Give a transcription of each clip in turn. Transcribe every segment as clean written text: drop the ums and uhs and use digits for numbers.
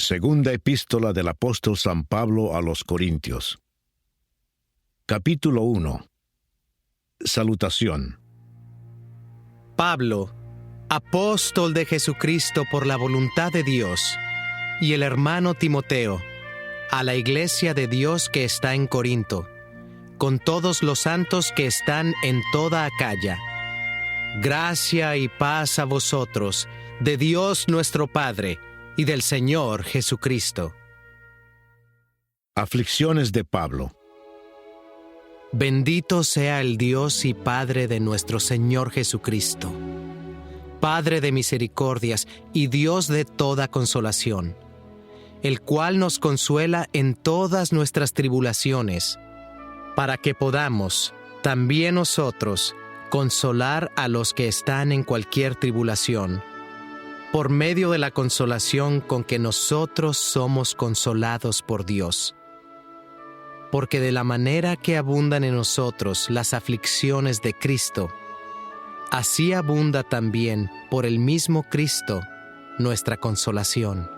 Segunda epístola del apóstol San Pablo a los Corintios. Capítulo 1. Salutación. Pablo, apóstol de Jesucristo por la voluntad de Dios, y el hermano Timoteo, a la iglesia de Dios que está en Corinto, con todos los santos que están en toda Acaya. Gracia y paz a vosotros, de Dios nuestro Padre, y del Señor Jesucristo. Aflicciones de Pablo. Bendito sea el Dios y Padre de nuestro Señor Jesucristo, Padre de misericordias y Dios de toda consolación, el cual nos consuela en todas nuestras tribulaciones, para que podamos, también nosotros, consolar a los que están en cualquier tribulación, por medio de la consolación con que nosotros somos consolados por Dios. Porque de la manera que abundan en nosotros las aflicciones de Cristo, así abunda también por el mismo Cristo nuestra consolación.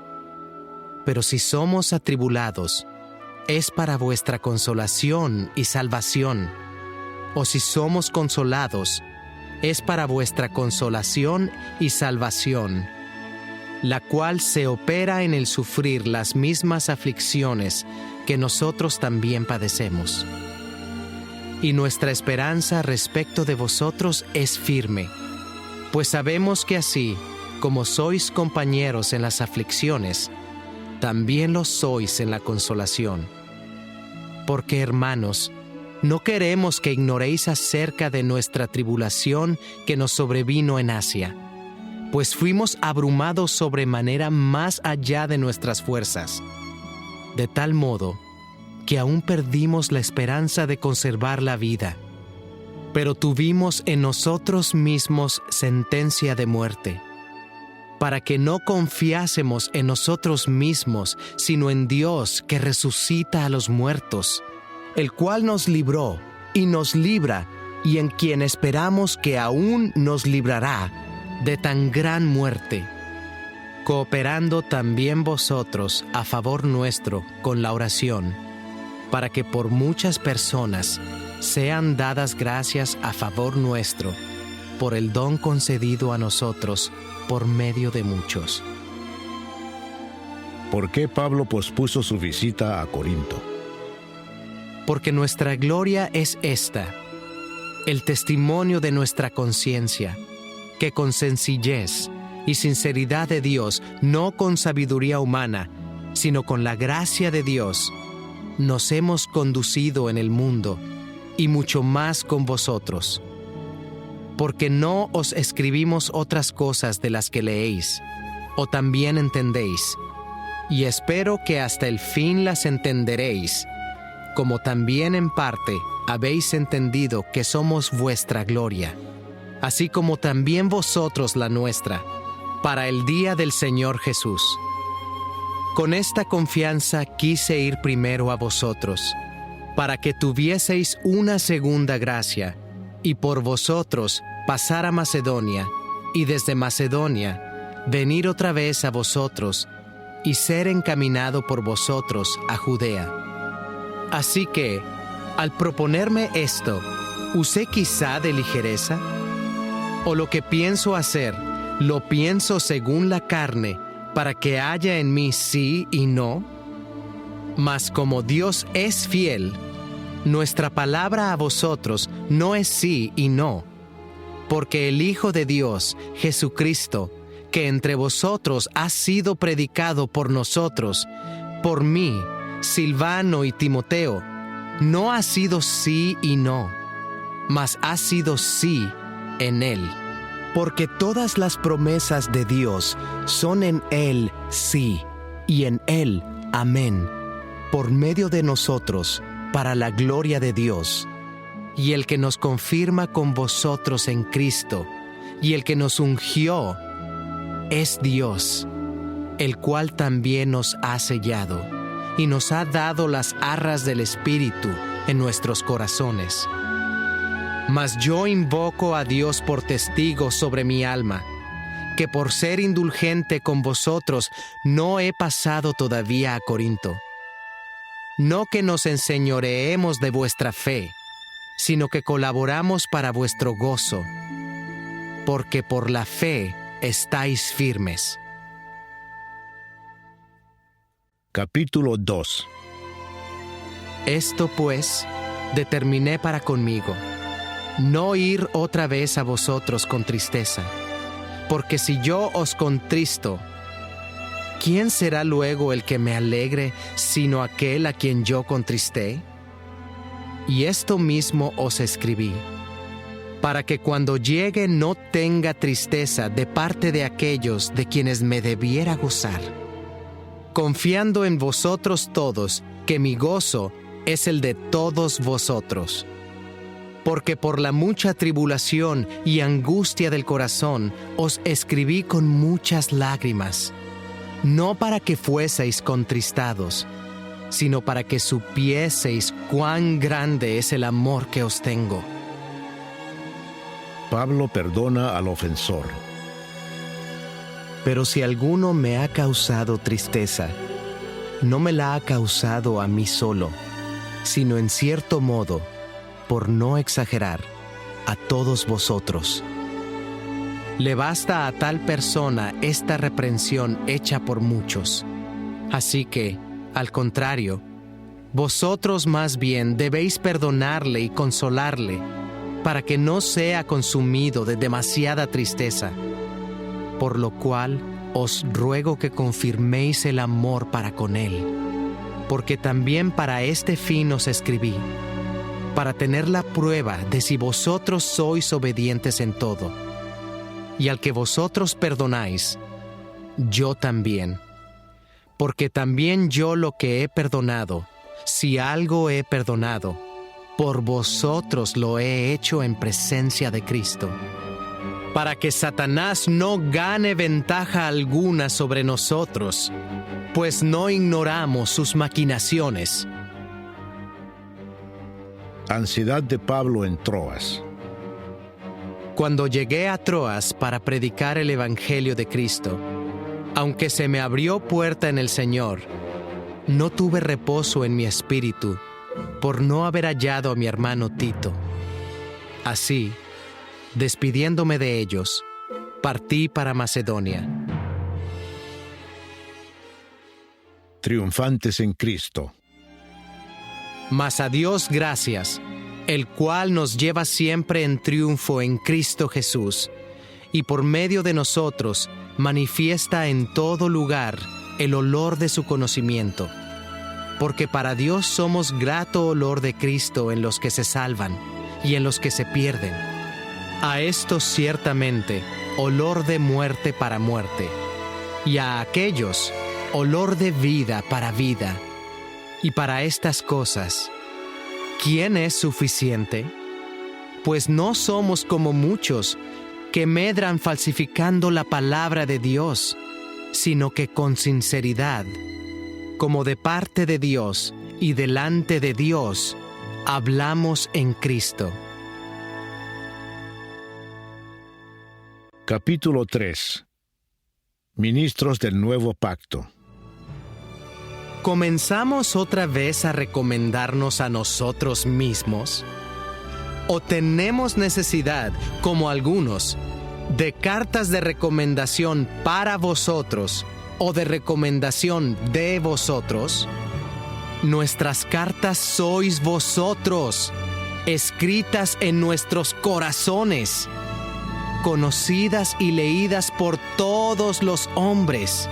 Pero si somos atribulados, es para vuestra consolación y salvación. O si somos consolados, es para vuestra consolación y salvación, la cual se opera en el sufrir las mismas aflicciones que nosotros también padecemos. Y nuestra esperanza respecto de vosotros es firme, pues sabemos que así como sois compañeros en las aflicciones, también lo sois en la consolación. Porque, hermanos, no queremos que ignoréis acerca de nuestra tribulación que nos sobrevino en Asia, pues fuimos abrumados sobremanera más allá de nuestras fuerzas, de tal modo que aún perdimos la esperanza de conservar la vida. Pero tuvimos en nosotros mismos sentencia de muerte, para que no confiásemos en nosotros mismos, sino en Dios que resucita a los muertos, el cual nos libró y nos libra, y en quien esperamos que aún nos librará de tan gran muerte, cooperando también vosotros a favor nuestro con la oración, para que por muchas personas sean dadas gracias a favor nuestro, por el don concedido a nosotros por medio de muchos. ¿Por qué Pablo pospuso su visita a Corinto? Porque nuestra gloria es esta, el testimonio de nuestra conciencia, que con sencillez y sinceridad de Dios, no con sabiduría humana, sino con la gracia de Dios, nos hemos conducido en el mundo, y mucho más con vosotros. Porque no os escribimos otras cosas de las que leéis, o también entendéis, y espero que hasta el fin las entenderéis, como también en parte habéis entendido que somos vuestra gloria, así como también vosotros la nuestra, para el día del Señor Jesús. Con esta confianza quise ir primero a vosotros, para que tuvieseis una segunda gracia, y por vosotros pasar a Macedonia, y desde Macedonia venir otra vez a vosotros, y ser encaminado por vosotros a Judea. Así que, al proponerme esto, ¿usé quizá de ligereza? ¿O lo que pienso hacer, lo pienso según la carne, para que haya en mí sí y no? Mas como Dios es fiel, nuestra palabra a vosotros no es sí y no, porque el Hijo de Dios, Jesucristo, que entre vosotros ha sido predicado por nosotros, por mí, Silvano y Timoteo, no ha sido sí y no, mas ha sido sí en Él. Porque todas las promesas de Dios son en Él sí, y en Él amén, por medio de nosotros, para la gloria de Dios. Y el que nos confirma con vosotros en Cristo, y el que nos ungió, es Dios, el cual también nos ha sellado, y nos ha dado las arras del Espíritu en nuestros corazones. Mas yo invoco a Dios por testigo sobre mi alma, que por ser indulgente con vosotros no he pasado todavía a Corinto. No que nos enseñoreemos de vuestra fe, sino que colaboramos para vuestro gozo, porque por la fe estáis firmes. Capítulo 2. Esto pues determiné para conmigo, no ir otra vez a vosotros con tristeza, porque si yo os contristo, ¿quién será luego el que me alegre sino aquel a quien yo contristé? Y esto mismo os escribí, para que cuando llegue no tenga tristeza de parte de aquellos de quienes me debiera gozar, confiando en vosotros todos que mi gozo es el de todos vosotros. Porque por la mucha tribulación y angustia del corazón os escribí con muchas lágrimas, no para que fueseis contristados, sino para que supieseis cuán grande es el amor que os tengo. Pablo perdona al ofensor. Pero si alguno me ha causado tristeza, no me la ha causado a mí solo, sino en cierto modo, por no exagerar, a todos vosotros. Le basta a tal persona esta reprensión hecha por muchos. Así que, al contrario, vosotros más bien debéis perdonarle y consolarle, para que no sea consumido de demasiada tristeza, por lo cual os ruego que confirméis el amor para con él, porque también para este fin os escribí, para tener la prueba de si vosotros sois obedientes en todo. Y al que vosotros perdonáis, yo también. Porque también yo lo que he perdonado, si algo he perdonado, por vosotros lo he hecho en presencia de Cristo, para que Satanás no gane ventaja alguna sobre nosotros, pues no ignoramos sus maquinaciones. Ansiedad de Pablo en Troas. Cuando llegué a Troas para predicar el Evangelio de Cristo, aunque se me abrió puerta en el Señor, no tuve reposo en mi espíritu por no haber hallado a mi hermano Tito. Así, despidiéndome de ellos, partí para Macedonia. Triunfantes en Cristo. Mas a Dios gracias, el cual nos lleva siempre en triunfo en Cristo Jesús, y por medio de nosotros manifiesta en todo lugar el olor de su conocimiento. Porque para Dios somos grato olor de Cristo en los que se salvan y en los que se pierden. A estos ciertamente olor de muerte para muerte, y a aquellos olor de vida para vida. Y para estas cosas, ¿quién es suficiente? Pues no somos como muchos que medran falsificando la palabra de Dios, sino que con sinceridad, como de parte de Dios y delante de Dios, hablamos en Cristo. Capítulo 3. Ministros del Nuevo Pacto. ¿Comenzamos otra vez a recomendarnos a nosotros mismos? ¿O tenemos necesidad, como algunos, de cartas de recomendación para vosotros o de recomendación de vosotros? Nuestras cartas sois vosotros, escritas en nuestros corazones, conocidas y leídas por todos los hombres,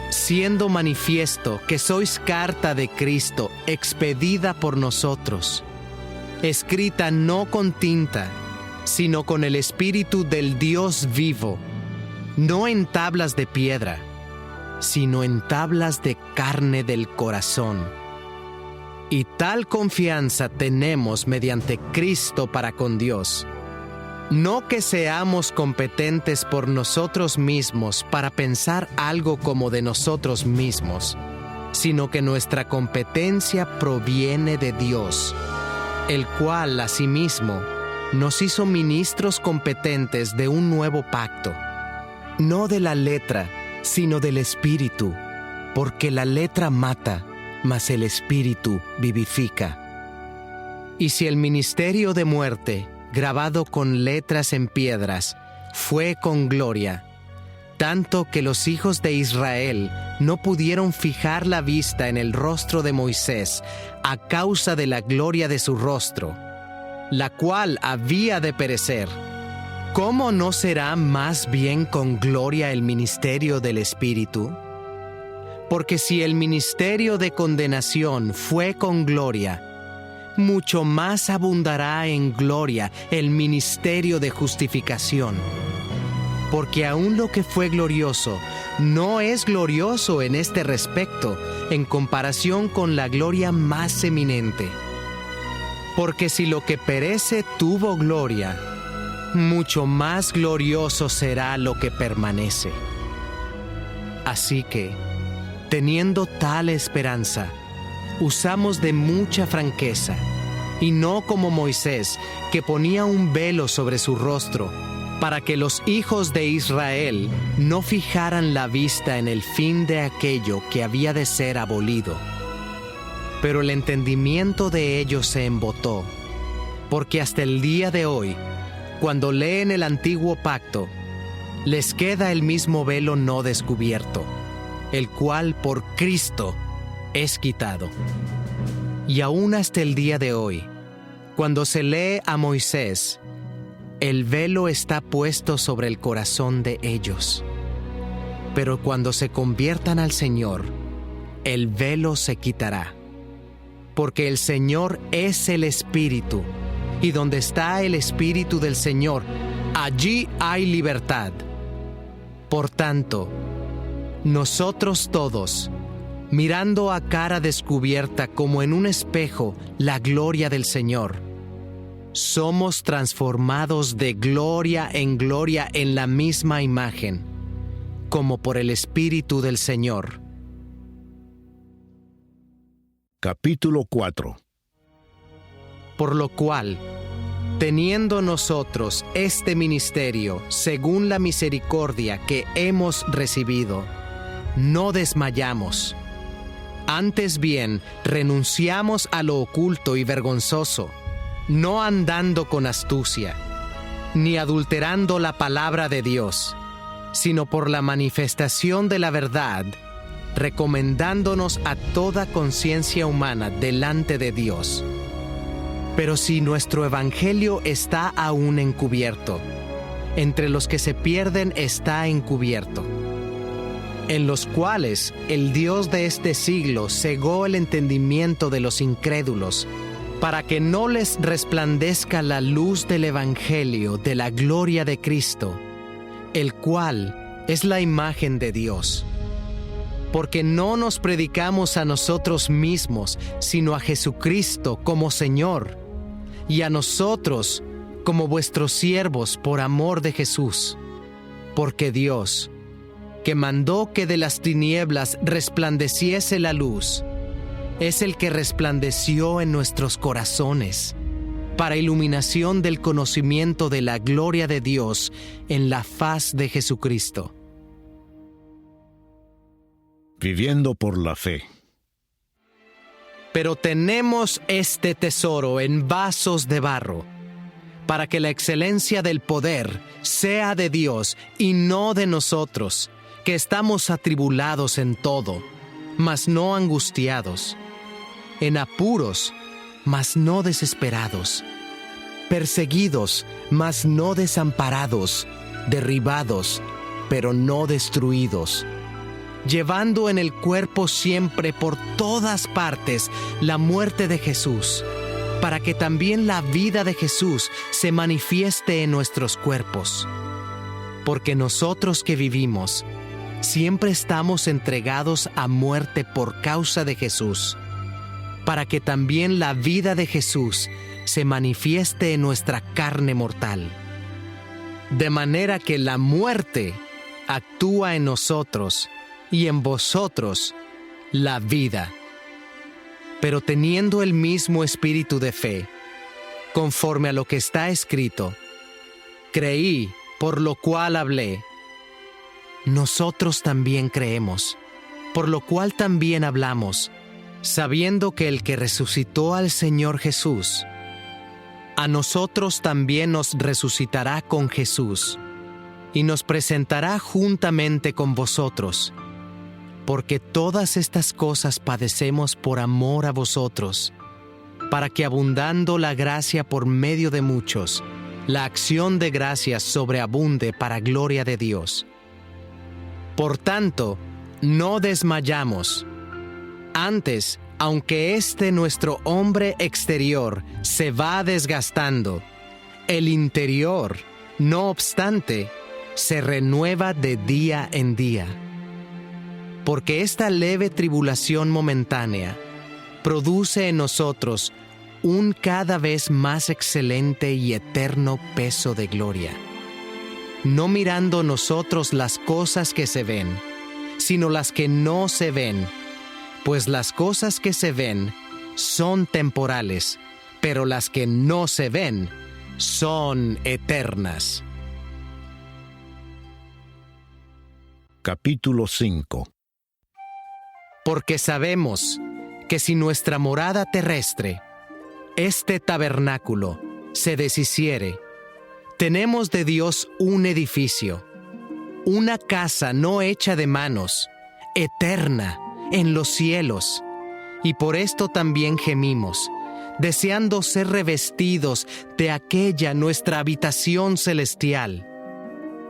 siendo manifiesto que sois carta de Cristo expedida por nosotros, escrita no con tinta, sino con el Espíritu del Dios vivo, no en tablas de piedra, sino en tablas de carne del corazón. Y tal confianza tenemos mediante Cristo para con Dios. No que seamos competentes por nosotros mismos para pensar algo como de nosotros mismos, sino que nuestra competencia proviene de Dios, el cual asimismo nos hizo ministros competentes de un nuevo pacto, no de la letra, sino del Espíritu, porque la letra mata, mas el Espíritu vivifica. Y si el ministerio de muerte, grabado con letras en piedras, fue con gloria, tanto que los hijos de Israel no pudieron fijar la vista en el rostro de Moisés a causa de la gloria de su rostro, la cual había de perecer, ¿cómo no será más bien con gloria el ministerio del Espíritu? Porque si el ministerio de condenación fue con gloria, mucho más abundará en gloria el ministerio de justificación. Porque aun lo que fue glorioso no es glorioso en este respecto en comparación con la gloria más eminente. Porque si lo que perece tuvo gloria, mucho más glorioso será lo que permanece. Así que, teniendo tal esperanza, usamos de mucha franqueza, y no como Moisés, que ponía un velo sobre su rostro, para que los hijos de Israel no fijaran la vista en el fin de aquello que había de ser abolido. Pero el entendimiento de ellos se embotó, porque hasta el día de hoy, cuando leen el antiguo pacto, les queda el mismo velo no descubierto, el cual por Cristo es quitado. Y aún hasta el día de hoy, cuando se lee a Moisés, el velo está puesto sobre el corazón de ellos. Pero cuando se conviertan al Señor, el velo se quitará. Porque el Señor es el Espíritu, y donde está el Espíritu del Señor, allí hay libertad. Por tanto, nosotros todos, mirando a cara descubierta como en un espejo la gloria del Señor, somos transformados de gloria en la misma imagen, como por el Espíritu del Señor. Capítulo 4. Por lo cual, teniendo nosotros este ministerio según la misericordia que hemos recibido, no desmayamos. Antes bien, renunciamos a lo oculto y vergonzoso, no andando con astucia, ni adulterando la palabra de Dios, sino por la manifestación de la verdad, recomendándonos a toda conciencia humana delante de Dios. Pero si nuestro evangelio está aún encubierto, entre los que se pierden está encubierto, en los cuales el Dios de este siglo cegó el entendimiento de los incrédulos, para que no les resplandezca la luz del evangelio de la gloria de Cristo, el cual es la imagen de Dios. Porque no nos predicamos a nosotros mismos, sino a Jesucristo como Señor, y a nosotros como vuestros siervos por amor de Jesús. Porque Dios, que mandó que de las tinieblas resplandeciese la luz, es el que resplandeció en nuestros corazones, para iluminación del conocimiento de la gloria de Dios en la faz de Jesucristo. Viviendo por la fe. Pero tenemos este tesoro en vasos de barro, para que la excelencia del poder sea de Dios y no de nosotros, que estamos atribulados en todo, mas no angustiados, en apuros, mas no desesperados, perseguidos, mas no desamparados, derribados, pero no destruidos, llevando en el cuerpo siempre por todas partes la muerte de Jesús, para que también la vida de Jesús se manifieste en nuestros cuerpos. Porque nosotros que vivimos, siempre estamos entregados a muerte por causa de Jesús, para que también la vida de Jesús se manifieste en nuestra carne mortal. De manera que la muerte actúa en nosotros y en vosotros la vida. Pero teniendo el mismo espíritu de fe, conforme a lo que está escrito, creí, por lo cual hablé. nosotros también creemos, por lo cual también hablamos, sabiendo que el que resucitó al Señor Jesús, a nosotros también nos resucitará con Jesús, y nos presentará juntamente con vosotros, porque todas estas cosas padecemos por amor a vosotros, para que abundando la gracia por medio de muchos, la acción de gracias sobreabunde para gloria de Dios. Por tanto, no desmayamos. Antes, aunque nuestro hombre exterior se va desgastando, el interior, no obstante, se renueva de día en día. Porque esta leve tribulación momentánea produce en nosotros un cada vez más excelente y eterno peso de gloria, no mirando nosotros las cosas que se ven, sino las que no se ven, pues las cosas que se ven son temporales, pero las que no se ven son eternas. Capítulo 5. Porque sabemos que si nuestra morada terrestre, este tabernáculo, se deshiciere, tenemos de Dios un edificio, una casa no hecha de manos, eterna, en los cielos, y por esto también gemimos, deseando ser revestidos de aquella nuestra habitación celestial,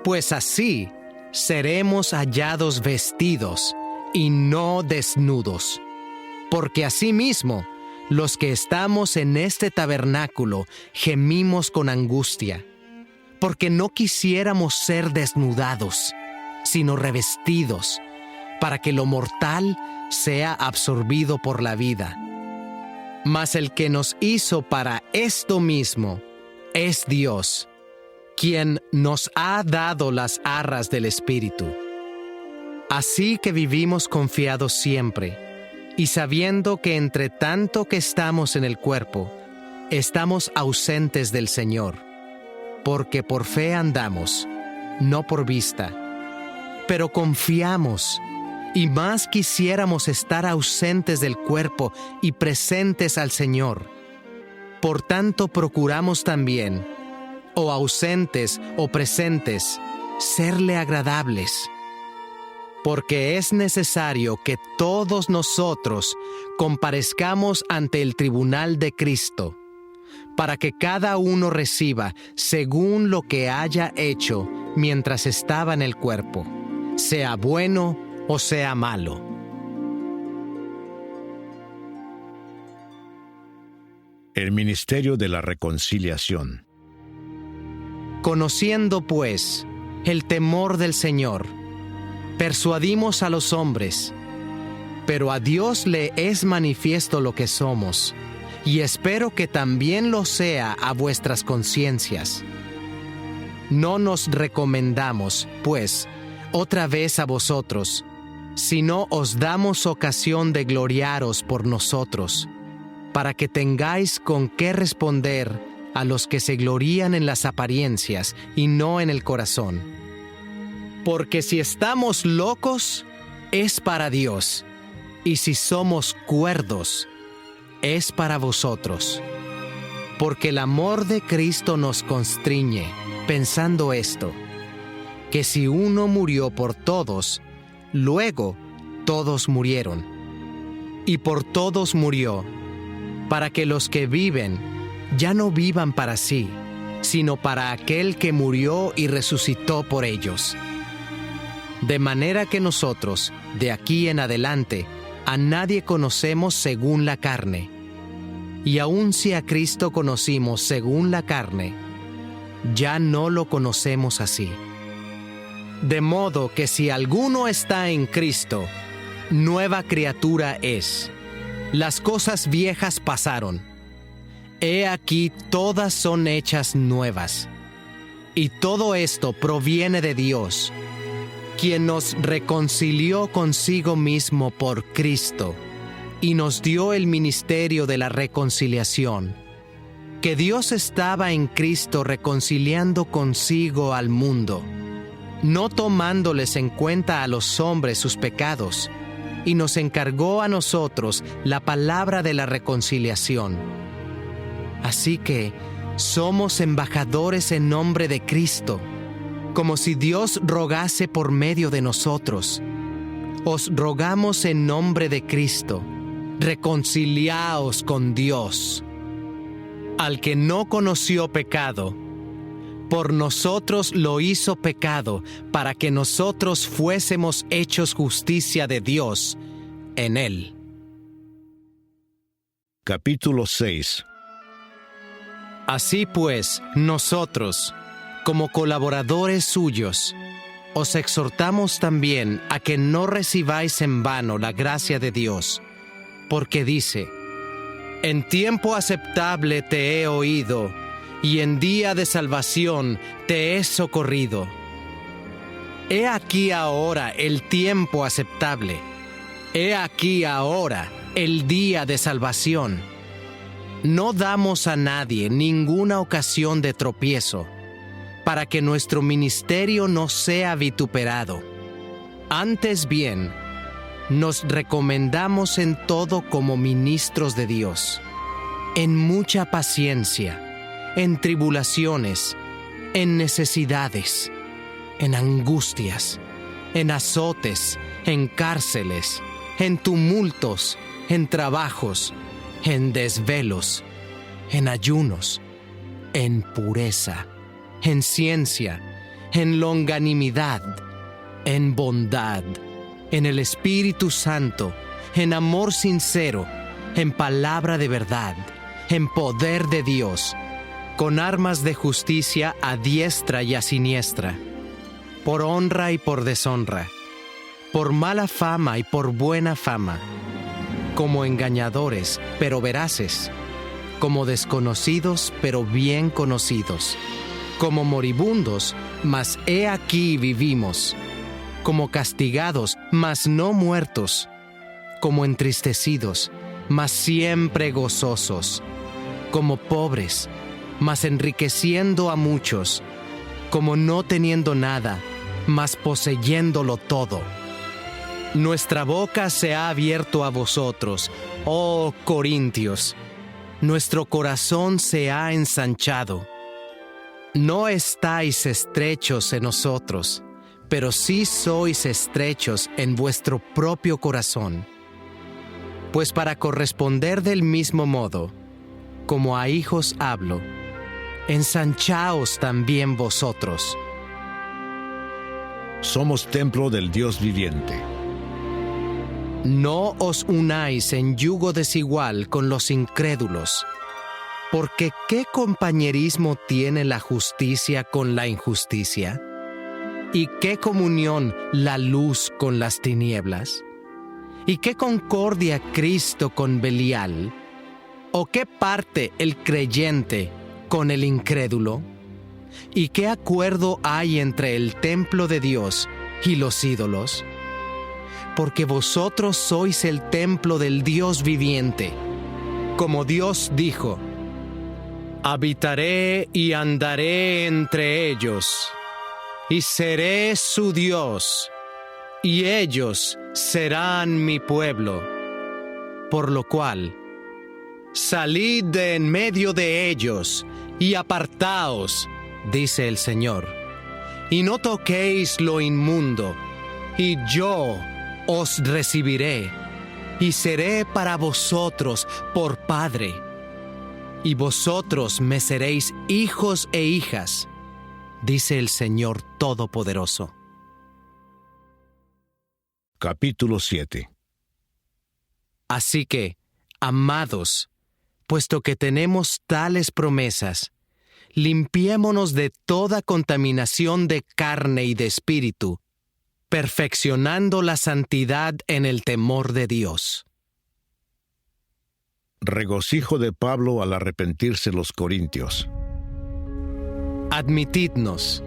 pues así seremos hallados vestidos y no desnudos, porque asimismo los que estamos en este tabernáculo gemimos con angustia, porque no quisiéramos ser desnudados, sino revestidos, para que lo mortal sea absorbido por la vida. Mas el que nos hizo para esto mismo es Dios, quien nos ha dado las arras del Espíritu. Así que vivimos confiados siempre, y sabiendo que entre tanto que estamos en el cuerpo, estamos ausentes del Señor, porque por fe andamos, no por vista. Pero confiamos, y más quisiéramos estar ausentes del cuerpo y presentes al Señor. Por tanto procuramos también, o ausentes o presentes, serle agradables. Porque es necesario que todos nosotros comparezcamos ante el tribunal de Cristo, para que cada uno reciba según lo que haya hecho mientras estaba en el cuerpo, sea bueno o sea malo. El ministerio de la reconciliación. Conociendo, pues, el temor del Señor, persuadimos a los hombres, pero a Dios le es manifiesto lo que somos, y espero que también lo sea a vuestras conciencias. No nos recomendamos, pues, otra vez a vosotros, sino os damos ocasión de gloriaros por nosotros, para que tengáis con qué responder a los que se glorían en las apariencias y no en el corazón. Porque si estamos locos, es para Dios, y si somos cuerdos, es para vosotros. Porque el amor de Cristo nos constriñe, pensando esto, que si uno murió por todos, luego todos murieron. Y por todos murió, para que los que viven ya no vivan para sí, sino para aquel que murió y resucitó por ellos. De manera que nosotros, de aquí en adelante, a nadie conocemos según la carne. Y aun si a Cristo conocimos según la carne, ya no lo conocemos así. De modo que si alguno está en Cristo, nueva criatura es. Las cosas viejas pasaron. He aquí todas son hechas nuevas. Y todo esto proviene de Dios, quien nos reconcilió consigo mismo por Cristo, y nos dio el ministerio de la reconciliación, que Dios estaba en Cristo reconciliando consigo al mundo, no tomándoles en cuenta a los hombres sus pecados, y nos encargó a nosotros la palabra de la reconciliación. Así que somos embajadores en nombre de Cristo, como si Dios rogase por medio de nosotros. Os rogamos en nombre de Cristo, reconciliaos con Dios. Al que no conoció pecado, por nosotros lo hizo pecado, para que nosotros fuésemos hechos justicia de Dios en él. Capítulo 6. Así pues, nosotros, como colaboradores suyos, os exhortamos también a que no recibáis en vano la gracia de Dios, porque dice: en tiempo aceptable te he oído, y en día de salvación te he socorrido. He aquí ahora el tiempo aceptable. He aquí ahora el día de salvación. No damos a nadie ninguna ocasión de tropiezo, para que nuestro ministerio no sea vituperado. Antes bien, nos recomendamos en todo como ministros de Dios, en mucha paciencia, en tribulaciones, en necesidades, en angustias, en azotes, en cárceles, en tumultos, en trabajos, en desvelos, en ayunos, en pureza, en ciencia, en longanimidad, en bondad, en el Espíritu Santo, en amor sincero, en palabra de verdad, en poder de Dios, con armas de justicia a diestra y a siniestra, por honra y por deshonra, por mala fama y por buena fama, como engañadores, pero veraces, como desconocidos, pero bien conocidos, como moribundos, mas he aquí vivimos, como castigados, mas no muertos, como entristecidos, mas siempre gozosos, como pobres, mas enriqueciendo a muchos, como no teniendo nada, mas poseyéndolo todo. Nuestra boca se ha abierto a vosotros, oh Corintios. Nuestro corazón se ha ensanchado. No estáis estrechos en nosotros, pero sí sois estrechos en vuestro propio corazón. Pues para corresponder del mismo modo, como a hijos hablo, ensanchaos también vosotros. Somos templo del Dios viviente. No os unáis en yugo desigual con los incrédulos, porque ¿qué compañerismo tiene la justicia con la injusticia? ¿Y qué comunión la luz con las tinieblas? ¿Y qué concordia Cristo con Belial? ¿O qué parte el creyente con el incrédulo? ¿Y qué acuerdo hay entre el templo de Dios y los ídolos? Porque vosotros sois el templo del Dios viviente. Como Dios dijo: habitaré y andaré entre ellos, y seré su Dios, y ellos serán mi pueblo. Por lo cual, salid de en medio de ellos, y apartaos, dice el Señor, y no toquéis lo inmundo, y yo os recibiré, y seré para vosotros por Padre, y vosotros me seréis hijos e hijas, dice el Señor Todopoderoso. Capítulo 7. Así que, amados, puesto que tenemos tales promesas, limpiémonos de toda contaminación de carne y de espíritu, perfeccionando la santidad en el temor de Dios. Regocijo de Pablo al arrepentirse los corintios. Admitidnos,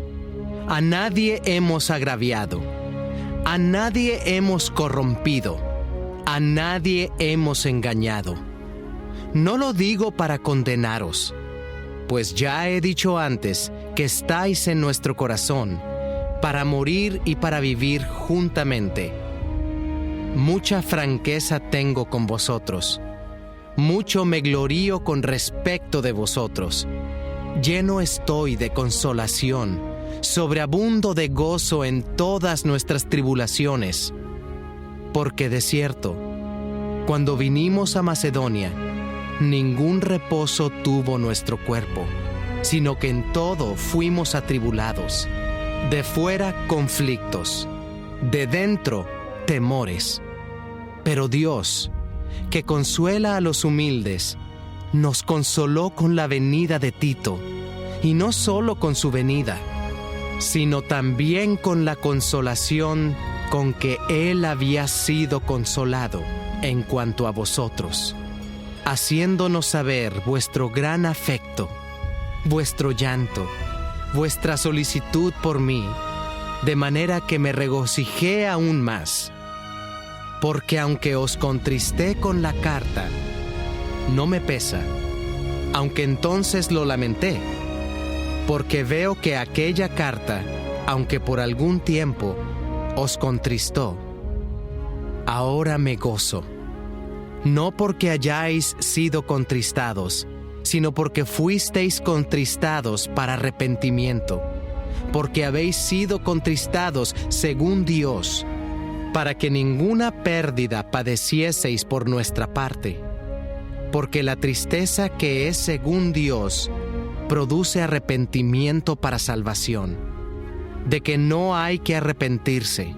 a nadie hemos agraviado, a nadie hemos corrompido, a nadie hemos engañado. No lo digo para condenaros, pues ya he dicho antes que estáis en nuestro corazón, para morir y para vivir juntamente. Mucha franqueza tengo con vosotros. Mucho me glorío con respecto de vosotros. Lleno estoy de consolación, sobreabundo de gozo en todas nuestras tribulaciones. Porque de cierto, cuando vinimos a Macedonia, ningún reposo tuvo nuestro cuerpo, sino que en todo fuimos atribulados. De fuera conflictos, de dentro temores. Pero Dios, que consuela a los humildes, nos consoló con la venida de Tito, y no solo con su venida, sino también con la consolación con que él había sido consolado en cuanto a vosotros, haciéndonos saber vuestro gran afecto, vuestro llanto, vuestra solicitud por mí, de manera que me regocijé aún más. Porque aunque os contristé con la carta, no me pesa, aunque entonces lo lamenté, porque veo que aquella carta, aunque por algún tiempo os contristó, ahora me gozo, no porque hayáis sido contristados, sino porque fuisteis contristados para arrepentimiento, porque habéis sido contristados según Dios, para que ninguna pérdida padecieseis por nuestra parte, porque la tristeza que es según Dios produce arrepentimiento para salvación, de que no hay que arrepentirse,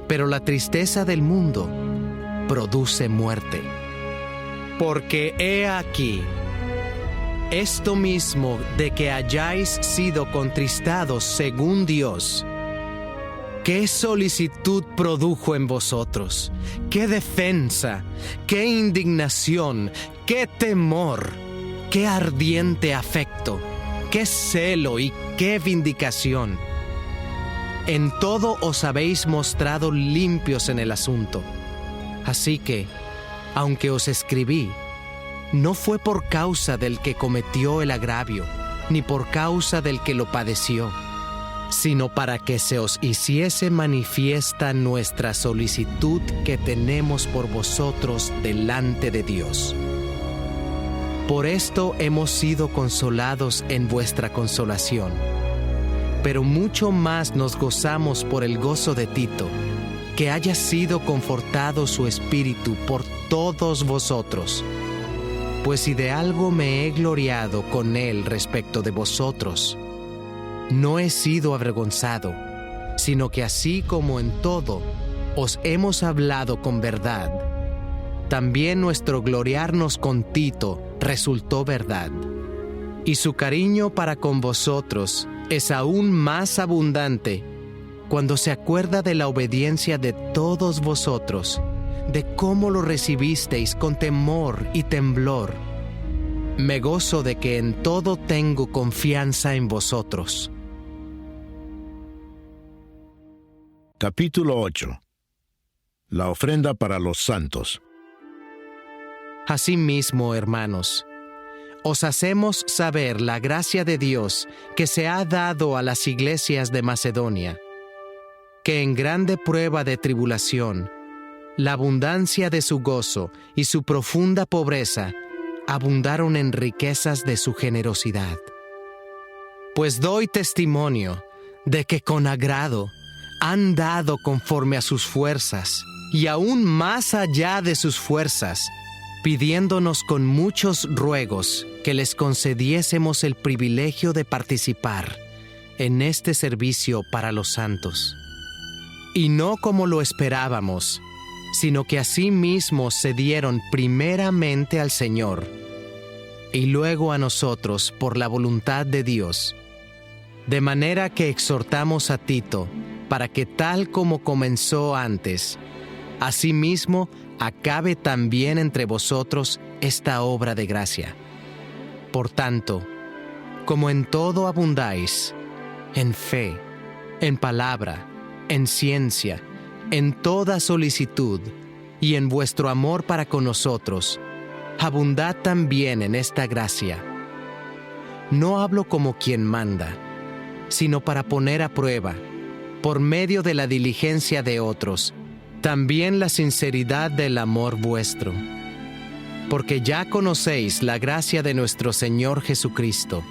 pero la tristeza del mundo produce muerte. Porque he aquí, esto mismo de que hayáis sido contristados según Dios, ¿qué solicitud produjo en vosotros? ¿Qué defensa? ¿Qué indignación? ¿Qué temor? ¿Qué ardiente afecto? ¿Qué celo y qué vindicación? En todo os habéis mostrado limpios en el asunto. Así que, aunque os escribí, no fue por causa del que cometió el agravio, ni por causa del que lo padeció, sino para que se os hiciese manifiesta nuestra solicitud que tenemos por vosotros delante de Dios. Por esto hemos sido consolados en vuestra consolación, pero mucho más nos gozamos por el gozo de Tito, que haya sido confortado su espíritu por todos vosotros. Pues si de algo me he gloriado con él respecto de vosotros, no he sido avergonzado, sino que así como en todo os hemos hablado con verdad, también nuestro gloriarnos con Tito resultó verdad. Y su cariño para con vosotros es aún más abundante cuando se acuerda de la obediencia de todos vosotros, de cómo lo recibisteis con temor y temblor. Me gozo de que en todo tengo confianza en vosotros. Capítulo 8. La ofrenda para los santos. Asimismo, hermanos, os hacemos saber la gracia de Dios que se ha dado a las iglesias de Macedonia, que en grande prueba de tribulación, la abundancia de su gozo y su profunda pobreza abundaron en riquezas de su generosidad. Pues doy testimonio de que con agrado han dado conforme a sus fuerzas, y aún más allá de sus fuerzas, pidiéndonos con muchos ruegos que les concediésemos el privilegio de participar en este servicio para los santos. Y no como lo esperábamos, sino que asimismo se dieron primeramente al Señor, y luego a nosotros por la voluntad de Dios, de manera que exhortamos a Tito, para que tal como comenzó antes, asimismo acabe también entre vosotros esta obra de gracia. Por tanto, como en todo abundáis, en fe, en palabra, en ciencia, en toda solicitud, y en vuestro amor para con nosotros, abundad también en esta gracia. No hablo como quien manda, sino para poner a prueba, por medio de la diligencia de otros, también la sinceridad del amor vuestro. Porque ya conocéis la gracia de nuestro Señor Jesucristo,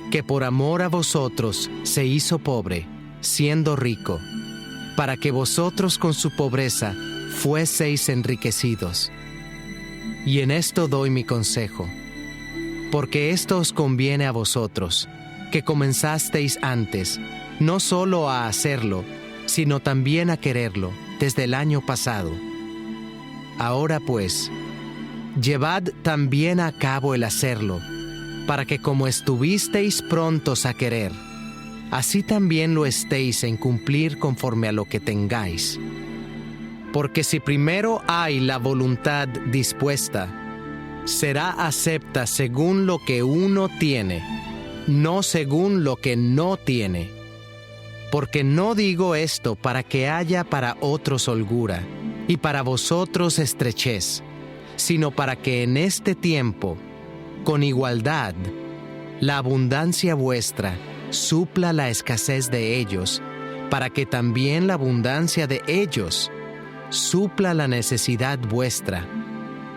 que por amor a vosotros se hizo pobre, siendo rico, para que vosotros con su pobreza fueseis enriquecidos. Y en esto doy mi consejo, porque esto os conviene a vosotros, que comenzasteis antes, no solo a hacerlo, sino también a quererlo, desde el año pasado. Ahora pues, llevad también a cabo el hacerlo, para que como estuvisteis prontos a querer, así también lo estéis en cumplir conforme a lo que tengáis. Porque si primero hay la voluntad dispuesta, será acepta según lo que uno tiene, no según lo que no tiene. Porque no digo esto para que haya para otros holgura y para vosotros estrechez, sino para que en este tiempo, con igualdad, la abundancia vuestra supla la escasez de ellos, para que también la abundancia de ellos supla la necesidad vuestra,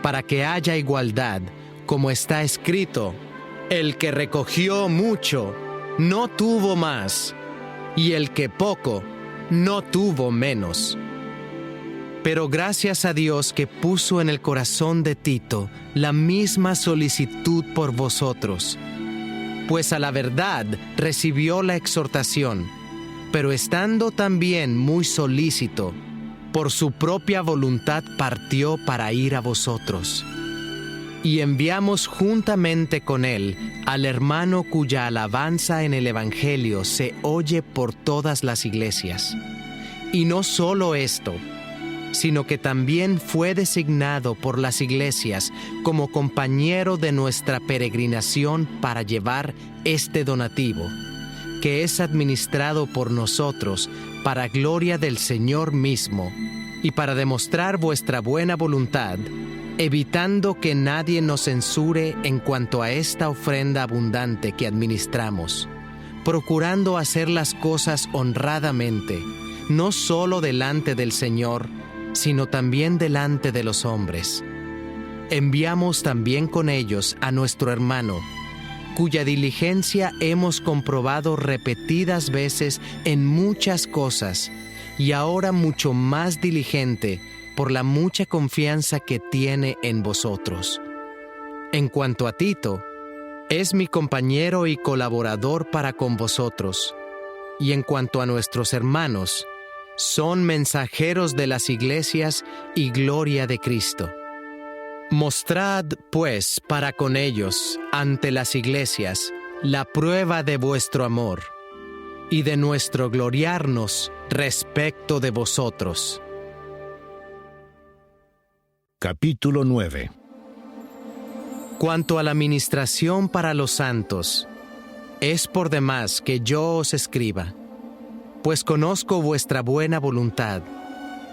para que haya igualdad, como está escrito: el que recogió mucho, no tuvo más, y el que poco, no tuvo menos. Pero gracias a Dios que puso en el corazón de Tito la misma solicitud por vosotros, pues a la verdad recibió la exhortación, pero estando también muy solícito, por su propia voluntad partió para ir a vosotros. Y enviamos juntamente con él al hermano cuya alabanza en el Evangelio se oye por todas las iglesias. Y no solo esto, sino que también fue designado por las iglesias como compañero de nuestra peregrinación para llevar este donativo, que es administrado por nosotros para gloria del Señor mismo, y para demostrar vuestra buena voluntad, evitando que nadie nos censure en cuanto a esta ofrenda abundante que administramos, procurando hacer las cosas honradamente, no solo delante del Señor, sino también delante de los hombres. Enviamos también con ellos a nuestro hermano, cuya diligencia hemos comprobado repetidas veces en muchas cosas, y ahora mucho más diligente por la mucha confianza que tiene en vosotros. En cuanto a Tito, es mi compañero y colaborador para con vosotros, y en cuanto a nuestros hermanos, son mensajeros de las iglesias y gloria de Cristo. Mostrad, pues, para con ellos, ante las iglesias, la prueba de vuestro amor y de nuestro gloriarnos respecto de vosotros. Capítulo 9. Cuanto a la ministración para los santos, es por demás que yo os escriba, pues conozco vuestra buena voluntad,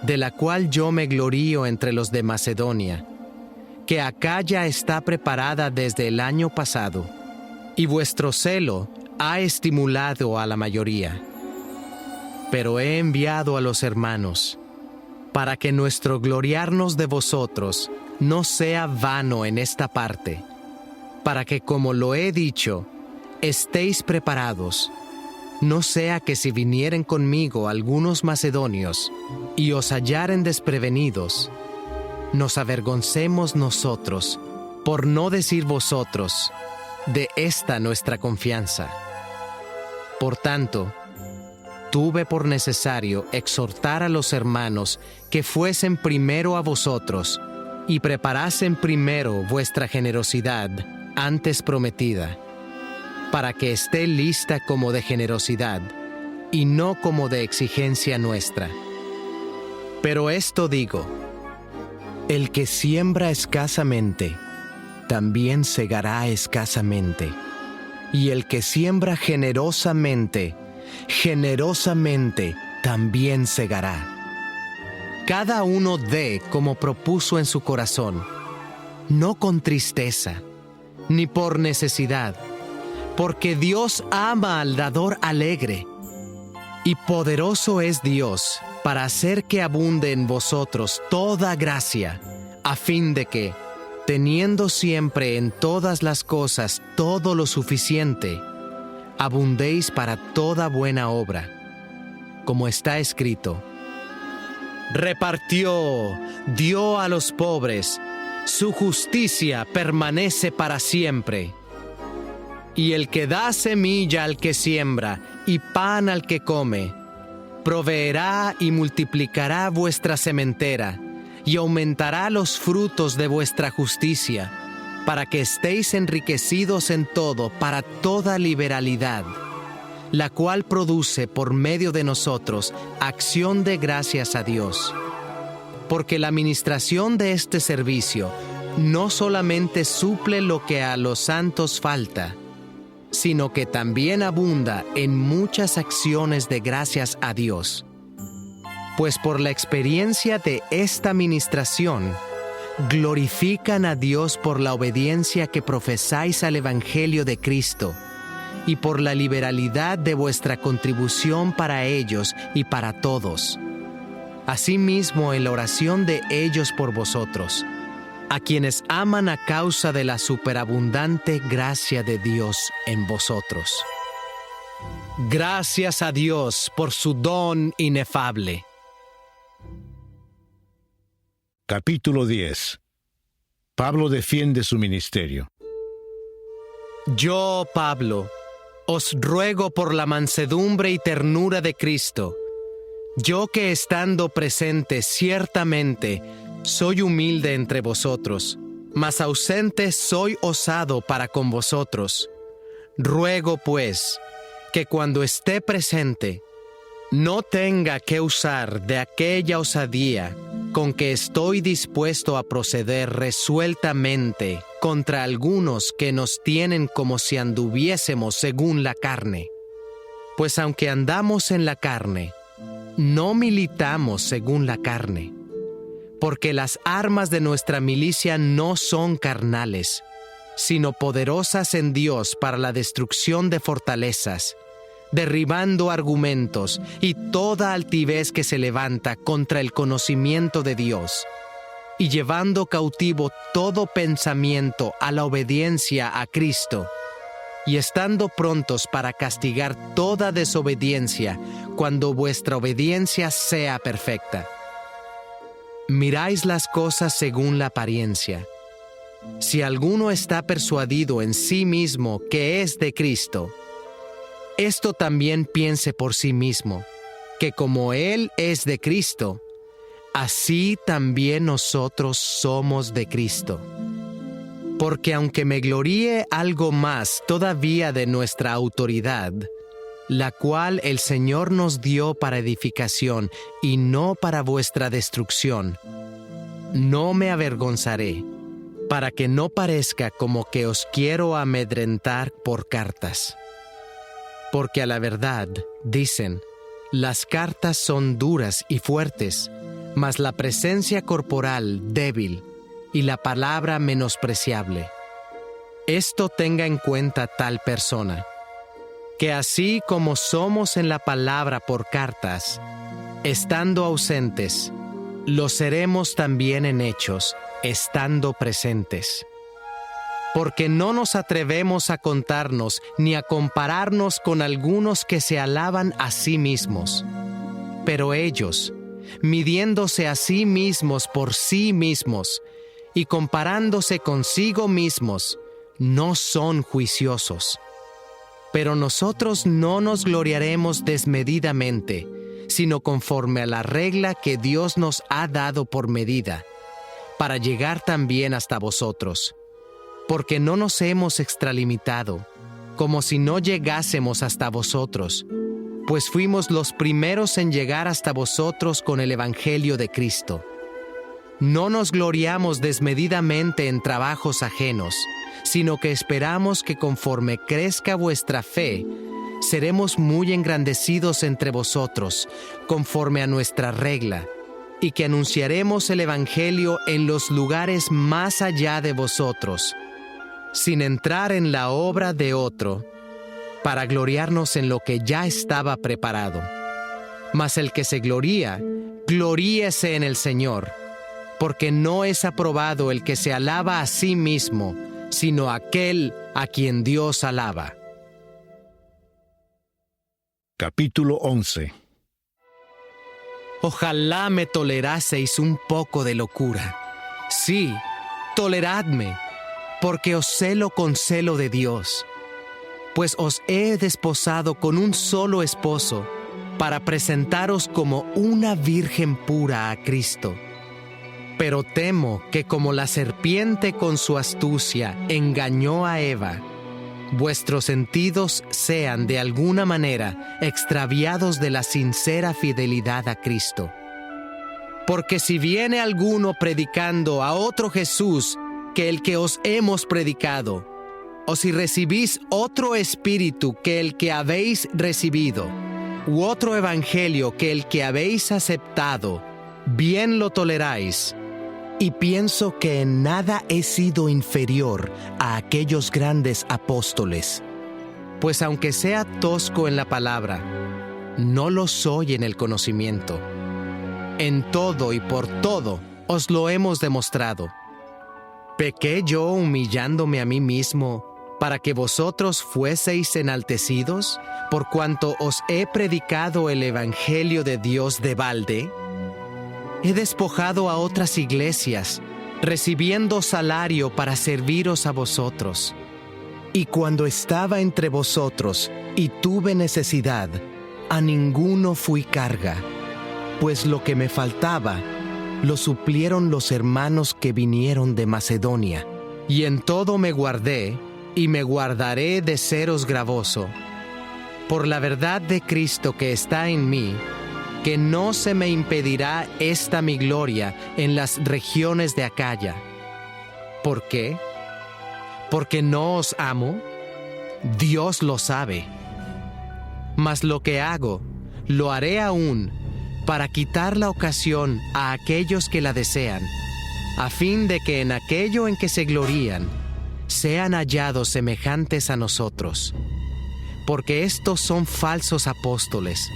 de la cual yo me glorío entre los de Macedonia, que Acaya está preparada desde el año pasado, y vuestro celo ha estimulado a la mayoría. Pero he enviado a los hermanos, para que nuestro gloriarnos de vosotros no sea vano en esta parte, para que, como lo he dicho, estéis preparados, no sea que si vinieren conmigo algunos macedonios y os hallaren desprevenidos, nos avergoncemos nosotros, por no decir vosotros, de esta nuestra confianza. Por tanto, tuve por necesario exhortar a los hermanos que fuesen primero a vosotros y preparasen primero vuestra generosidad antes prometida, para que esté lista como de generosidad y no como de exigencia nuestra. Pero esto digo: el que siembra escasamente, también segará escasamente, y el que siembra generosamente, generosamente también segará. Cada uno dé como propuso en su corazón, no con tristeza, ni por necesidad, porque Dios ama al dador alegre. Y poderoso es Dios para hacer que abunde en vosotros toda gracia, a fin de que, teniendo siempre en todas las cosas todo lo suficiente, abundéis para toda buena obra. Como está escrito: repartió, dio a los pobres, su justicia permanece para siempre. Y el que da semilla al que siembra y pan al que come, proveerá y multiplicará vuestra sementera y aumentará los frutos de vuestra justicia, para que estéis enriquecidos en todo para toda liberalidad, la cual produce por medio de nosotros acción de gracias a Dios. Porque la administración de este servicio no solamente suple lo que a los santos falta, sino que también abunda en muchas acciones de gracias a Dios. Pues por la experiencia de esta administración, glorifican a Dios por la obediencia que profesáis al Evangelio de Cristo, y por la liberalidad de vuestra contribución para ellos y para todos. Asimismo, en la oración de ellos por vosotros, a quienes aman a causa de la superabundante gracia de Dios en vosotros. Gracias a Dios por su don inefable. Capítulo 10. Pablo defiende su ministerio. Yo, Pablo, os ruego por la mansedumbre y ternura de Cristo, yo que estando presente ciertamente soy humilde entre vosotros, mas ausente soy osado para con vosotros. Ruego, pues, que cuando esté presente, no tenga que usar de aquella osadía con que estoy dispuesto a proceder resueltamente contra algunos que nos tienen como si anduviésemos según la carne. Pues aunque andamos en la carne, no militamos según la carne, porque las armas de nuestra milicia no son carnales, sino poderosas en Dios para la destrucción de fortalezas, derribando argumentos y toda altivez que se levanta contra el conocimiento de Dios, y llevando cautivo todo pensamiento a la obediencia a Cristo, y estando prontos para castigar toda desobediencia cuando vuestra obediencia sea perfecta. Miráis las cosas según la apariencia. Si alguno está persuadido en sí mismo que es de Cristo, esto también piense por sí mismo, que como Él es de Cristo, así también nosotros somos de Cristo. Porque aunque me gloríe algo más todavía de nuestra autoridad, la cual el Señor nos dio para edificación y no para vuestra destrucción, no me avergonzaré, para que no parezca como que os quiero amedrentar por cartas. Porque a la verdad, dicen, las cartas son duras y fuertes, mas la presencia corporal débil y la palabra menospreciable. Esto tenga en cuenta tal persona, que así como somos en la palabra por cartas, estando ausentes, lo seremos también en hechos, estando presentes. Porque no nos atrevemos a contarnos ni a compararnos con algunos que se alaban a sí mismos. Pero ellos, midiéndose a sí mismos por sí mismos y comparándose consigo mismos, no son juiciosos. Pero nosotros no nos gloriaremos desmedidamente, sino conforme a la regla que Dios nos ha dado por medida, para llegar también hasta vosotros. Porque no nos hemos extralimitado, como si no llegásemos hasta vosotros, pues fuimos los primeros en llegar hasta vosotros con el Evangelio de Cristo. No nos gloriamos desmedidamente en trabajos ajenos, sino que esperamos que conforme crezca vuestra fe, seremos muy engrandecidos entre vosotros, conforme a nuestra regla, y que anunciaremos el Evangelio en los lugares más allá de vosotros, sin entrar en la obra de otro, para gloriarnos en lo que ya estaba preparado, Mas el que se gloría, gloríese en el Señor, porque no es aprobado el que se alaba a sí mismo, sino aquel a quien Dios alaba. Capítulo 11. Ojalá me toleraseis un poco de locura. Sí, toleradme, porque os celo con celo de Dios. Pues os he desposado con un solo esposo, para presentaros como una virgen pura a Cristo. Pero temo que como la serpiente con su astucia engañó a Eva, vuestros sentidos sean de alguna manera extraviados de la sincera fidelidad a Cristo. Porque si viene alguno predicando a otro Jesús que el que os hemos predicado, o si recibís otro espíritu que el que habéis recibido, u otro evangelio que el que habéis aceptado, bien lo toleráis. Y pienso que en nada he sido inferior a aquellos grandes apóstoles. Pues aunque sea tosco en la palabra, no lo soy en el conocimiento. En todo y por todo os lo hemos demostrado. ¿Pequé yo humillándome a mí mismo para que vosotros fueseis enaltecidos, por cuanto os he predicado el evangelio de Dios de balde? He despojado a otras iglesias, recibiendo salario para serviros a vosotros. Y cuando estaba entre vosotros y tuve necesidad, a ninguno fui carga, pues lo que me faltaba lo suplieron los hermanos que vinieron de Macedonia. Y en todo me guardé, y me guardaré de seros gravoso, por la verdad de Cristo que está en mí, que no se me impedirá esta mi gloria en las regiones de Acaya. ¿Por qué? ¿Porque no os amo? Dios lo sabe. Mas lo que hago, lo haré aún, para quitar la ocasión a aquellos que la desean, a fin de que en aquello en que se glorían, sean hallados semejantes a nosotros. Porque estos son falsos apóstoles,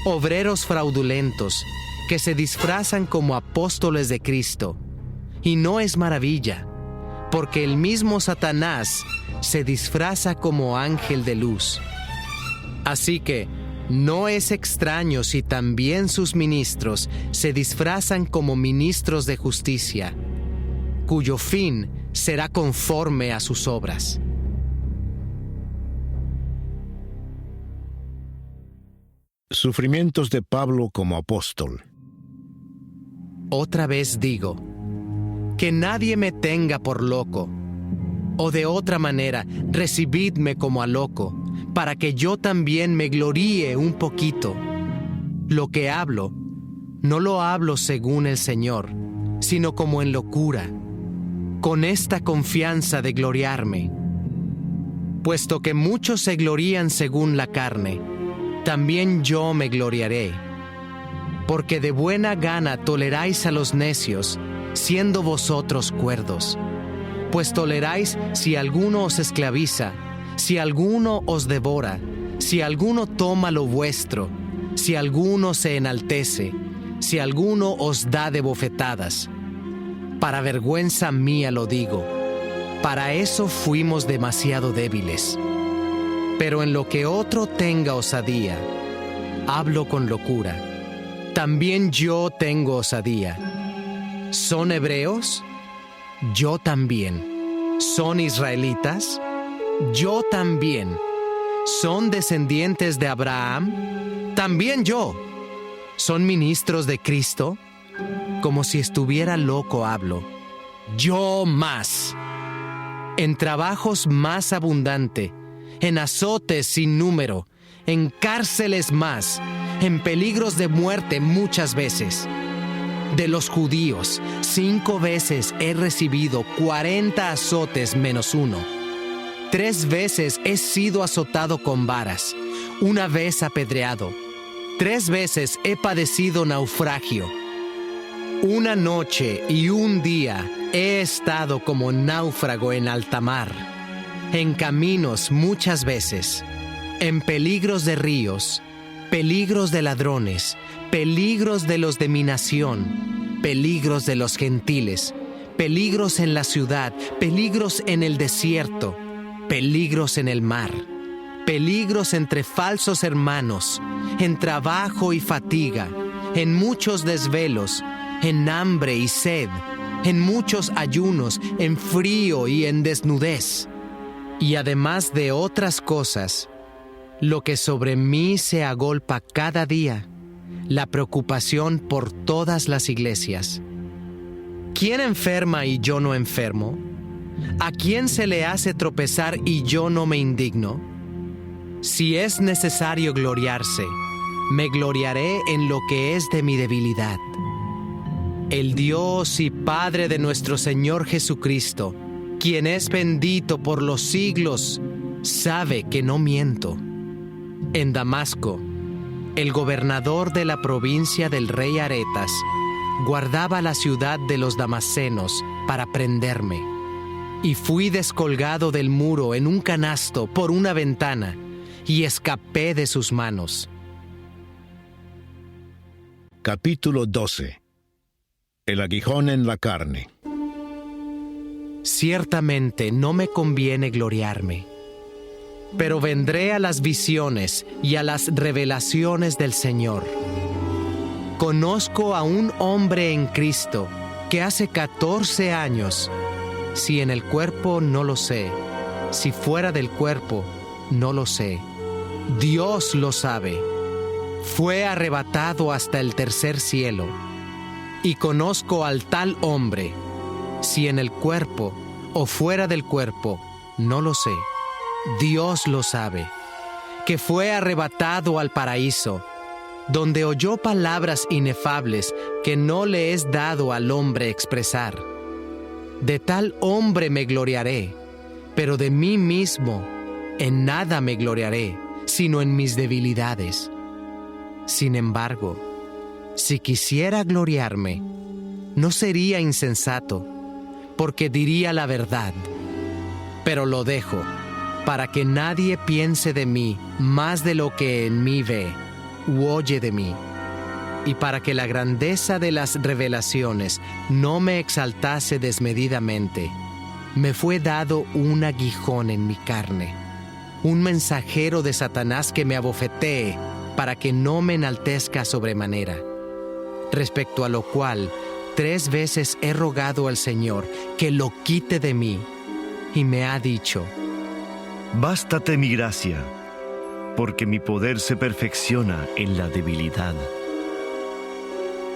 obreros fraudulentos, que se disfrazan como apóstoles de Cristo. Y no es maravilla, porque el mismo Satanás se disfraza como ángel de luz. Así que no es extraño si también sus ministros se disfrazan como ministros de justicia, cuyo fin será conforme a sus obras. Sufrimientos de Pablo como apóstol. Otra vez digo, que nadie me tenga por loco, o de otra manera, recibidme como a loco, para que yo también me gloríe un poquito. Lo que hablo, no lo hablo según el Señor, sino como en locura, con esta confianza de gloriarme. Puesto que muchos se glorían según la carne, también yo me gloriaré. Porque de buena gana toleráis a los necios, siendo vosotros cuerdos. Pues toleráis si alguno os esclaviza, si alguno os devora, si alguno toma lo vuestro, si alguno se enaltece, si alguno os da de bofetadas. Para vergüenza mía lo digo, para eso fuimos demasiado débiles. Pero en lo que otro tenga osadía, hablo con locura. También yo tengo osadía. ¿Son hebreos? Yo también. ¿Son israelitas? Yo también. ¿Son descendientes de Abraham? También yo. ¿Son ministros de Cristo? Como si estuviera loco hablo. Yo más. En trabajos más abundante, en azotes sin número, en cárceles más, en peligros de muerte muchas veces. De los judíos, 5 veces he recibido 40 azotes menos 1. 3 veces he sido azotado con varas, 1 vez apedreado. 3 veces he padecido naufragio. 1 noche y 1 día he estado como náufrago en alta mar, en caminos muchas veces, en peligros de ríos, peligros de ladrones, peligros de los de mi nación, peligros de los gentiles, peligros en la ciudad, peligros en el desierto, peligros en el mar, peligros entre falsos hermanos, en trabajo y fatiga, en muchos desvelos, en hambre y sed, en muchos ayunos, en frío y en desnudez. Y además de otras cosas, lo que sobre mí se agolpa cada día, la preocupación por todas las iglesias. ¿Quién enferma y yo no enfermo? ¿A quién se le hace tropezar y yo no me indigno? Si es necesario gloriarse, me gloriaré en lo que es de mi debilidad. El Dios y Padre de nuestro Señor Jesucristo, quien es bendito por los siglos, sabe que no miento. En Damasco, el gobernador de la provincia del rey Aretas guardaba la ciudad de los damascenos para prenderme, y fui descolgado del muro en un canasto por una ventana, y escapé de sus manos. Capítulo 12. El aguijón en la carne. Ciertamente no me conviene gloriarme, pero vendré a las visiones y a las revelaciones del Señor. Conozco a un hombre en Cristo que hace 14 años, si en el cuerpo no lo sé, si fuera del cuerpo no lo sé, Dios lo sabe, fue arrebatado hasta el tercer cielo. Y conozco al tal hombre, si en el cuerpo o fuera del cuerpo, no lo sé, Dios lo sabe, que fue arrebatado al paraíso, donde oyó palabras inefables que no le es dado al hombre expresar. De tal hombre me gloriaré, pero de mí mismo en nada me gloriaré, sino en mis debilidades. Sin embargo, si quisiera gloriarme, no sería insensato, porque diría la verdad. Pero lo dejo, para que nadie piense de mí más de lo que en mí ve u oye de mí, y para que la grandeza de las revelaciones no me exaltase desmedidamente, me fue dado un aguijón en mi carne, un mensajero de Satanás que me abofetee, para que no me enaltezca sobremanera. Respecto a lo cual, 3 veces he rogado al Señor que lo quite de mí, y me ha dicho: Bástate mi gracia, porque mi poder se perfecciona en la debilidad.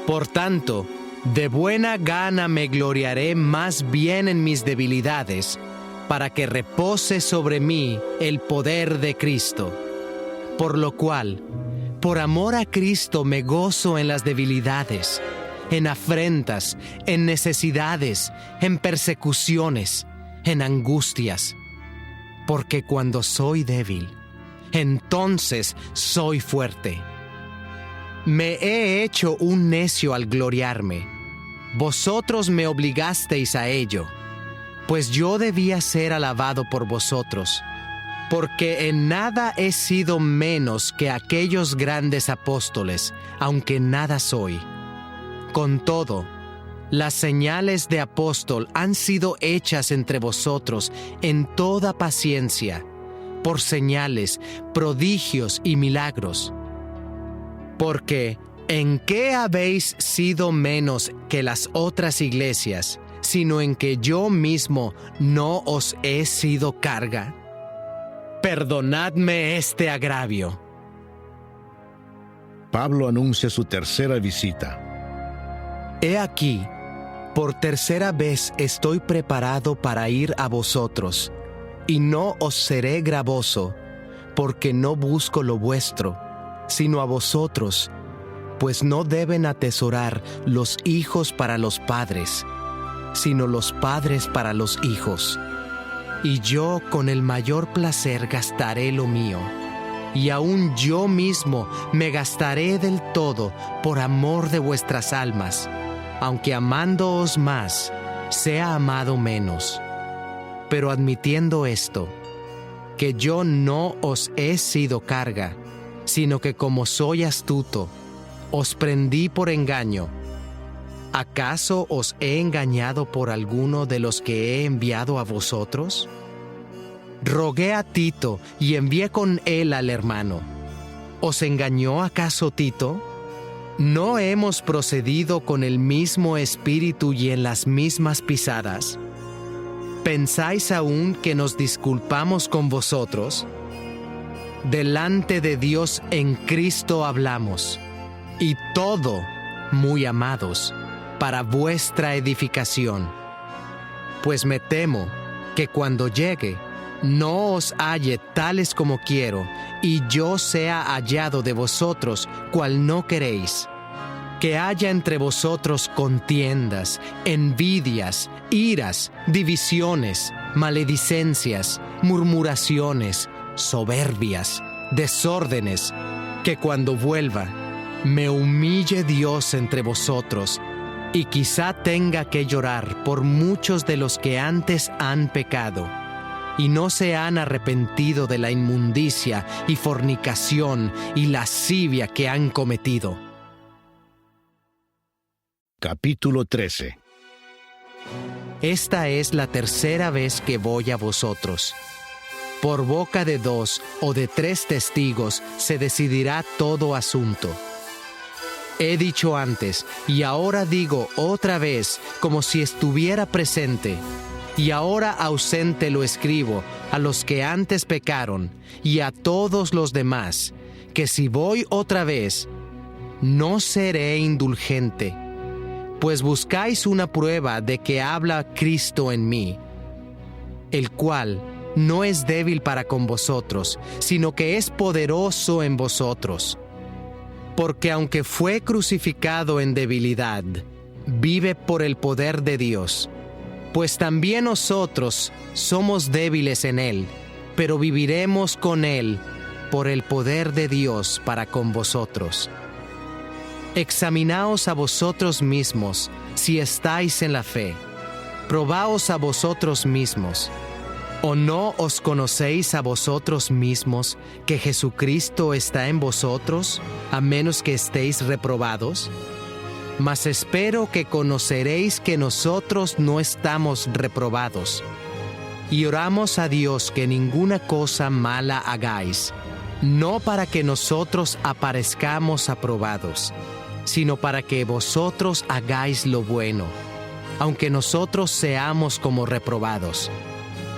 Por tanto, de buena gana me gloriaré más bien en mis debilidades, para que repose sobre mí el poder de Cristo. Por lo cual, por amor a Cristo me gozo en las debilidades, en afrentas, en necesidades, en persecuciones, en angustias. Porque cuando soy débil, entonces soy fuerte. Me he hecho un necio al gloriarme. Vosotros me obligasteis a ello, pues yo debía ser alabado por vosotros. Porque en nada he sido menos que aquellos grandes apóstoles, aunque nada soy. Con todo, las señales de apóstol han sido hechas entre vosotros en toda paciencia, por señales, prodigios y milagros. Porque, ¿en qué habéis sido menos que las otras iglesias, sino en que yo mismo no os he sido carga? Perdonadme este agravio. Pablo anuncia su tercera visita. He aquí, por tercera vez estoy preparado para ir a vosotros, y no os seré gravoso, porque no busco lo vuestro, sino a vosotros, pues no deben atesorar los hijos para los padres, sino los padres para los hijos. Y yo con el mayor placer gastaré lo mío, y aún yo mismo me gastaré del todo por amor de vuestras almas, aunque amándoos más, sea amado menos. Pero admitiendo esto, que yo no os he sido carga, sino que como soy astuto, os prendí por engaño. ¿Acaso os he engañado por alguno de los que he enviado a vosotros? Rogué a Tito y envié con él al hermano. ¿Os engañó acaso Tito? ¿No hemos procedido con el mismo espíritu y en las mismas pisadas? ¿Pensáis aún que nos disculpamos con vosotros? Delante de Dios en Cristo hablamos, y todo, muy amados, para vuestra edificación. Pues me temo que cuando llegue, no os halle tales como quiero, y yo sea hallado de vosotros cual no queréis. Que haya entre vosotros contiendas, envidias, iras, divisiones, maledicencias, murmuraciones, soberbias, desórdenes, que cuando vuelva, me humille Dios entre vosotros, y quizá tenga que llorar por muchos de los que antes han pecado, y no se han arrepentido de la inmundicia y fornicación y lascivia que han cometido. Capítulo 13. Esta es la tercera vez que voy a vosotros. Por boca de 2 o de 3 testigos se decidirá todo asunto. He dicho antes, y ahora digo otra vez, como si estuviera presente, y ahora ausente lo escribo a los que antes pecaron, y a todos los demás, que si voy otra vez, no seré indulgente, pues buscáis una prueba de que habla Cristo en mí, el cual no es débil para con vosotros, sino que es poderoso en vosotros. Porque aunque fue crucificado en debilidad, vive por el poder de Dios. Pues también nosotros somos débiles en Él, pero viviremos con Él por el poder de Dios para con vosotros. Examinaos a vosotros mismos si estáis en la fe. Probaos a vosotros mismos. ¿O no os conocéis a vosotros mismos que Jesucristo está en vosotros, a menos que estéis reprobados? Mas espero que conoceréis que nosotros no estamos reprobados. Y oramos a Dios que ninguna cosa mala hagáis, no para que nosotros aparezcamos aprobados, sino para que vosotros hagáis lo bueno, aunque nosotros seamos como reprobados.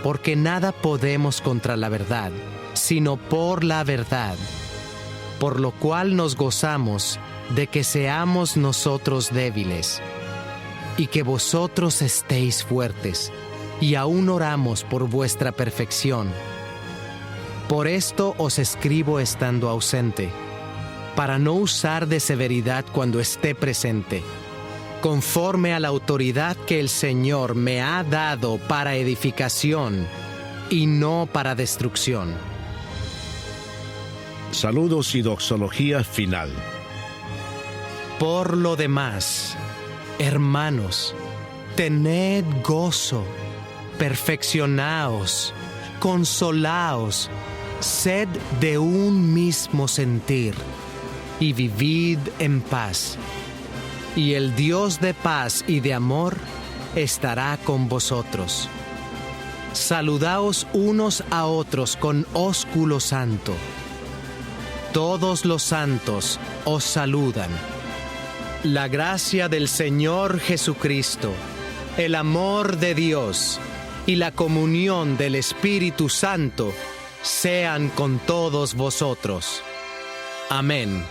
Porque nada podemos contra la verdad, sino por la verdad. Por lo cual nos gozamos de que seamos nosotros débiles, y que vosotros estéis fuertes, y aún oramos por vuestra perfección. Por esto os escribo estando ausente, para no usar de severidad cuando esté presente, conforme a la autoridad que el Señor me ha dado para edificación y no para destrucción. Saludos y doxología final. Por lo demás, hermanos, tened gozo, perfeccionaos, consolaos, sed de un mismo sentir, y vivid en paz. Y el Dios de paz y de amor estará con vosotros. Saludaos unos a otros con ósculo santo. Todos los santos os saludan. La gracia del Señor Jesucristo, el amor de Dios y la comunión del Espíritu Santo sean con todos vosotros. Amén.